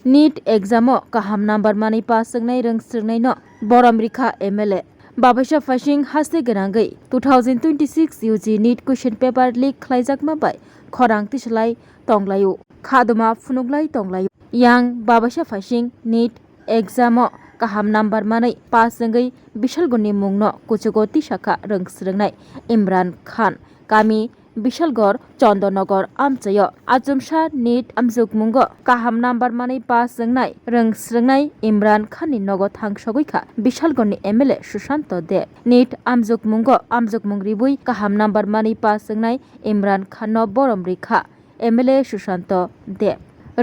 NEET एग्जामो kaham number mani pass संगनाय रोंस्रोंनाय न बरमरिखा MLA बाबैसा फाइसिं हासे गोनांगै 2026 UG NEET question paper leak खालायजाकमा बाय खरां तिसलाय तंग्लायु खादमा फुनुगलाय तंग्लायु yang बाबैसा फाइसिं नीट एग्जामो kaham number mani pass संगै बिशालगुनि मुंनो कुचुगति शाखा रोंस्रोंनाय इमरान खान गामि बिशालगढ़ चंदनगर आमचय आजमशा नीट आमजुगमुंगो kaham number mani pass जोंनाय रोंस्रोंनाय इमरान खाननि नगो थांसगैखा बिशालगढ़नि MLA सुशांत दे नीट आमजुगमुंगो आमजुगमुं रिबुई kaham number mani pass जोंनाय इमरान खान बरमरिखा MLA सुशांत दे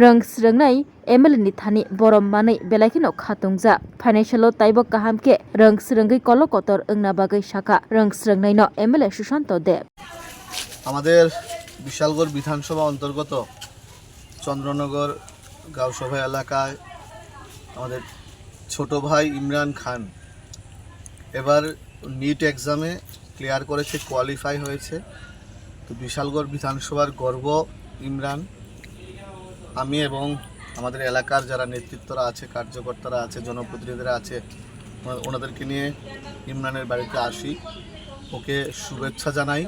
रोंस्रोंनाय MLA नि थानि बरम मानै बेलायखिनो खातुंजा फाइनान्सियल ताइबो काहामके रोंस्रोंगै कलकतर ओंना बागै शाखा रोंस्रोंनाय न MLA सुशांत दे আমাদের বিশালগড় বিধানসভা অন্তর্গত চন্দ্রনগর গাঁওসভা এলাকায় আমাদের ছোট ভাই ইমরান খান এবার নিট এক্সামে ক্লিয়ার করেছে, কোয়ালিফাই হয়েছে। তো বিশালগড় বিধানসভার গর্ব ইমরান। আমি এবং আমাদের এলাকার যারা নেতৃত্বরা আছে, কার্যকর্তারা আছে, জনপ্রতিনিধিরা আছে, ওনাদেরকে নিয়ে ইমরানের বাড়িতে আসি, ওকে শুভেচ্ছা জানাই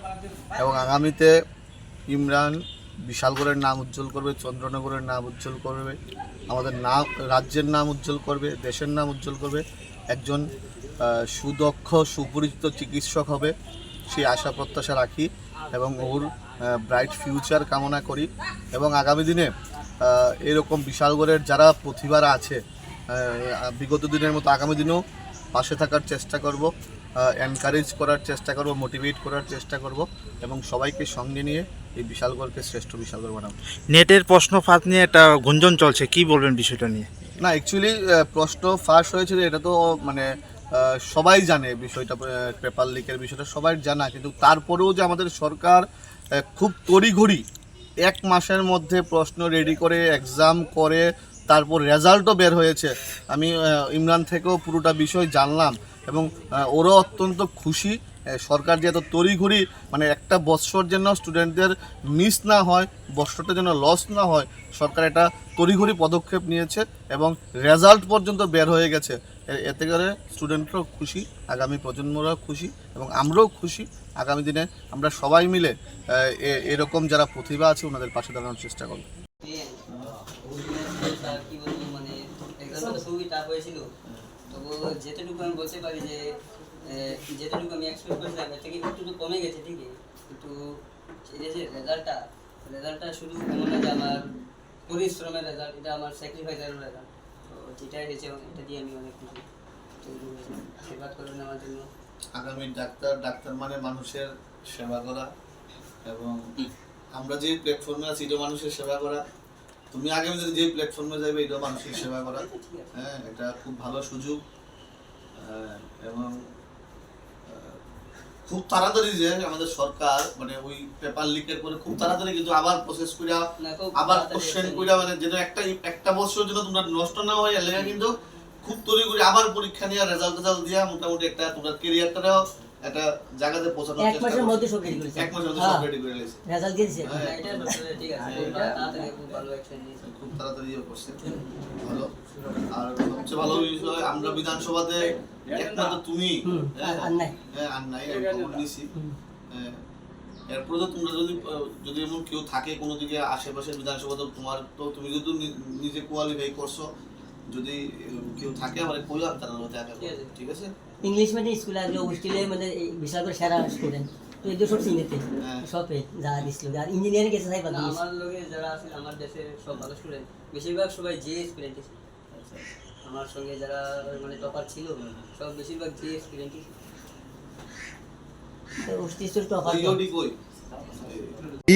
এবং আগামীতে ইমরান বিশালগড়ের নাম উজ্জ্বল করবে, চন্দ্রনগরের নাম উজ্জ্বল করবে, আমাদের নাম রাজ্যের নাম উজ্জ্বল করবে, দেশের নাম উজ্জ্বল করবে, একজন সুদক্ষ সুপরিচিত চিকিৎসক হবে সেই আশা প্রত্যাশা রাখি এবং ওর ব্রাইট ফিউচার কামনা করি। এবং আগামী দিনে এরকম বিশালগড়ের যারা প্রতিভারা আছে বিগত দিনের মতো আগামী দিনেও পাশে থাকার চেষ্টা করব, এনকারেজ করার চেষ্টা করব, মোটিভেট করার চেষ্টা করব এবং সবাইকে সঙ্গে নিয়ে এই বিশালগড়কে শ্রেষ্ঠ বিশালগড় বানাবো। নেটের প্রশ্ন ফাঁস নিয়ে একটা গুঞ্জন চলছে, কি বলবেন বিষয়টা নিয়ে? না, অ্যাকচুয়ালি প্রশ্ন ফাঁস হয়েছিল এটা তো মানে সবাই জানে, বিষয়টা পেপার লিকের বিষয়টা সবাই জানা, কিন্তু তারপরেও যে আমাদের সরকার খুব তড়িঘড়ি 1 মাসের মধ্যে প্রশ্ন রেডি করে এক্সাম করে তারপর রেজাল্টও বের হয়েছে। আমি ইমরান থেকেও পুরোটা বিষয় জানলাম এবং ওরও অত্যন্ত খুশি। সরকার যে এত তড়িঘড়ি মানে একটা বৎসর যেন স্টুডেন্টদের মিস না হয়, বৎসরটা যেন লস না হয়, সরকার এটা তড়িঘড়ি পদক্ষেপ নিয়েছে এবং রেজাল্ট পর্যন্ত বের হয়ে গেছে। এতে করে স্টুডেন্টরাও খুশি, আগামী প্রজন্মরাও খুশি এবং আমরাও খুশি। আগামী দিনে আমরা সবাই মিলে এরকম যারা প্রতিভা আছে ওনাদের পাশে দাঁড়ানোর চেষ্টা করব। যেটুকু আমি বলতে পারি যে যেটুকু আমি এক্সপেক্ট করেছিলাম এর থেকে একটু কমে গেছে ঠিকই, কিন্তু এই যে রেজাল্টটা শুধু এমন না যে আমার পরিশ্রমের রেজাল্ট, এটা আমার স্যাক্রিফাইসের রেজাল্ট। তো এটাই হয়েছে এবং এটা দিয়ে আমি অনেক খুশি। আশীর্বাদ করবেন আমার জন্য। আগামী ডাক্তার মানে মানুষের সেবা করা এবং আমরা যে প্ল্যাটফর্মে আছি এটা মানুষের সেবা করা। তুমি আগামী দিনে যে প্ল্যাটফর্মে যাবে এটা মানুষের সেবা করা। হ্যাঁ, এটা খুব ভালো সুযোগ এবং খুব তাড়াতাড়ি যে আমাদের সরকার মানে ওই পেপার লিকের পরে খুব তাড়াতাড়ি কিন্তু আবার প্রসেস করে আবার কোশ্চেন করে মানে যেন একটা বছর জন্য তোমরা নষ্ট না হয় এলাকা, কিন্তু খুব তৈরি করে আবার পরীক্ষা নিয়ে রেজাল্ট দিয়া মোটামুটি একটা তোমার ক্যারিয়ারটাও একটা জায়গাতে পৌঁছানোর চেষ্টা করো। 1 মাসের মধ্যে সব রেডি করেছে, 1 মাসের মধ্যে সব রেডি করে নিয়েছে, রেজাল্ট দিয়েছে। এটা ঠিক আছে, এটা তাড়াতাড়ি খুব ভালো অ্যাকশন নিয়েছে, খুব তাড়াতাড়ি করছে, ভালো। আর সবচেয়ে ভালো বিষয় আমরা বিধানসভাতে একমাত্র তুমি আর নাই খবর নিছি। এরপরে তো তোমরা যদি এমন কেউ থাকে কোনো দিকে আশেপাশে বিধানসভা, তো তুমি যদি নিজে কোয়ালিফাই করছো, যদি কেউ থাকে আমার কইও, আমি তার মধ্যে ঠিক আছে। ইংলিশ মিডিয়াম স্কুল আছে হোস্টেলে মানে বিশাল করে সেরা স্টুডেন্ট, তো এই সব চিনেতে সবে যা দিছিল। আর ইঞ্জিনিয়ারিং কেসে চাই পাতা আমার লোকে যারা আছে আমার দেশে সব ভালো স্টুডেন্ট, বেশিরভাগ সবাই যে স্টুডেন্ট আছে। আমার সঙ্গে যারা মানে টপার ছিল সব বেশিরভাগ যে স্টুডেন্ট তো হোস্টেল টপার।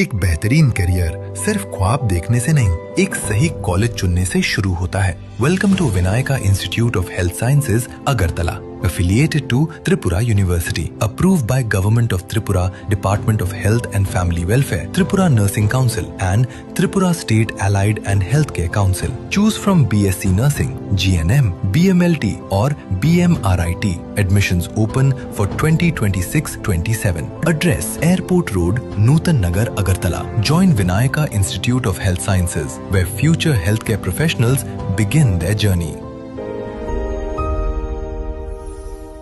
एक बेहतरीन करियर सिर्फ ख्वाब देखने से नहीं, एक सही कॉलेज चुनने से शुरू होता है। Welcome to Vinayaka institute of health sciences, Agartala. affiliated to Tripura University, approved by Government of Tripura, Department of Health and Family Welfare, Tripura Nursing Council and Tripura State Allied and Healthcare Council. Choose from BSc Nursing, GNM, BMLT or BMRIT. Admissions open for 2026-27. Address: Airport Road, Nutan Nagar, Agartala. Join Vinayaka Institute of Health Sciences, where future healthcare professionals begin their journey.